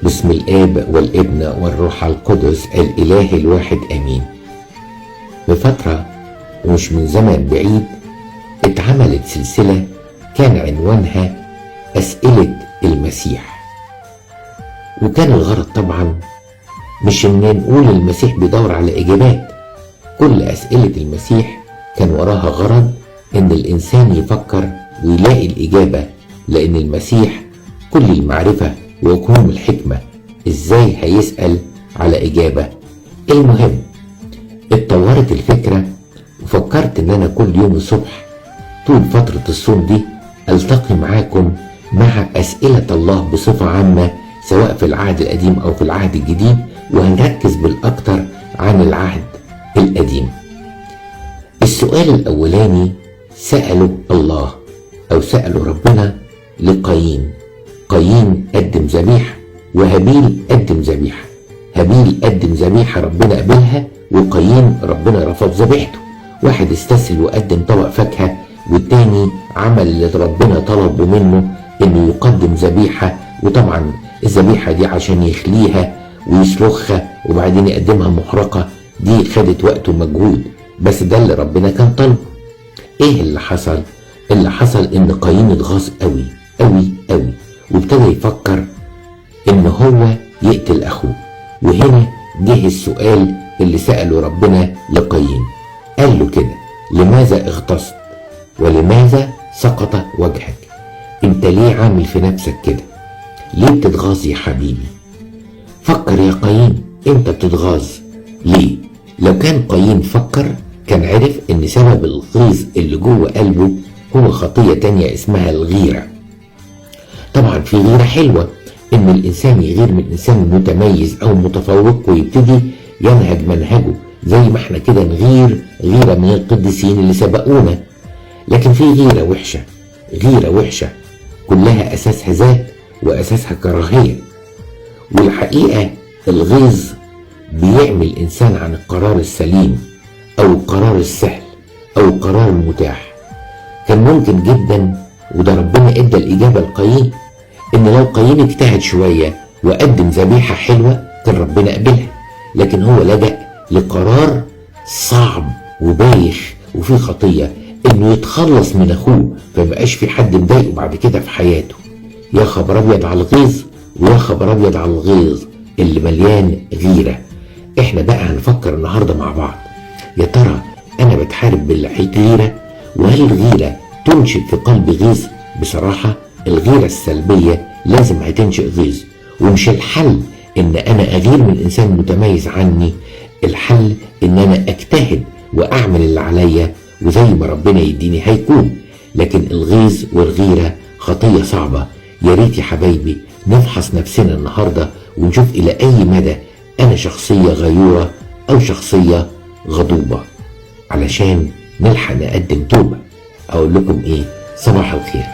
باسم الآب والابن والروح القدس الإله الواحد آمين. بفترة ومش من زمن بعيد اتعملت سلسلة كان عنوانها أسئلة المسيح، وكان الغرض طبعا مش ان نقول المسيح بيدور على إجابات. كل أسئلة المسيح كان وراها غرض ان الإنسان يفكر ويلاقي الإجابة، لأن المسيح كل المعرفة وكل الحكمة، ازاي هيسأل على إجابة؟ المهم اتطورت الفكرة وفكرت ان انا كل يوم الصبح طول فترة الصوم دي التقي معاكم مع أسئلة الله بصفة عامة، سواء في العهد القديم او في العهد الجديد، وهنركز بالاكتر عن العهد القديم. السؤال الاولاني سألوا الله او سألوا ربنا لقايين. قايين قدم ذبيحة وهابيل قدم ذبيحة. هابيل قدم ذبيحة ربنا قبلها، وقايين ربنا رفض ذبيحته. واحد استسهل وقدم طبق فاكهة، والتاني عمل اللي ربنا طلبه منه انه يقدم ذبيحة، وطبعا الذبيحة دي عشان يخليها ويسلخها وبعدين يقدمها محرقة دي خدت وقت ومجهود، بس ده اللي ربنا كان طلبه. ايه اللي حصل؟ اللي حصل ان قايين اتغاظ قوي قوي قوي، وابتدى يفكر ان هو يقتل اخوه. وهنا جه السؤال اللي سأله ربنا لقايين، قال له كده: لماذا اغتصت ولماذا سقط وجهك؟ انت ليه عامل في نفسك كده؟ ليه بتتغاظ يا حبيبي؟ فكر يا قايين، انت بتتغاظ ليه؟ لو كان قايين فكر كان عرف ان سبب الغيظ اللي جوه قلبه هو خطية تانية اسمها الغيرة. طبعا في غيرة حلوة، ان الانسان يغير من انسان متميز او متفوق ويبتدي ينهج منهجه، زي ما احنا كده نغير غيرة من القديسين اللي سبقونا. لكن في غيرة وحشة، غيرة وحشة كلها اساسها ذات واساسها كراهية. والحقيقة الغيظ بيعمل الانسان عن القرار السليم او القرار السهل او القرار المتاح. كان ممكن جدا، وده ربنا ادى الاجابة لقايين، ان لو قايين اجتهد شوية وقدم ذبيحة حلوة كان ربنا قبلها، لكن هو لجأ لقرار صعب وبايخ وفيه خطية، انه يتخلص من اخوه فمبقاش في حد مضايقه بعد كده في حياته. يا خبر ابيض على الغيظ، ويا خبر ابيض على الغيظ اللي مليان غيرة. احنا بقى هنفكر النهاردة مع بعض، يا ترى انا بتحارب بالغيرة؟ وهل الغيرة تنشئ في قلبي غيظ؟ بصراحة الغيرة السلبية لازم هتنشئ غيظ، ومش الحل ان انا اغير من انسان متميز عني. الحل ان انا اجتهد واعمل اللي عليا، وزي ما ربنا يديني هيكون. لكن الغيظ والغيرة خطية صعبة. يا ريت يا حبايبي نفحص نفسنا النهاردة ونشوف الى اي مدى انا شخصية غيورة او شخصية غضوبة، علشان نلحق نقدم توبة. اقول لكم ايه؟ صباح الخير.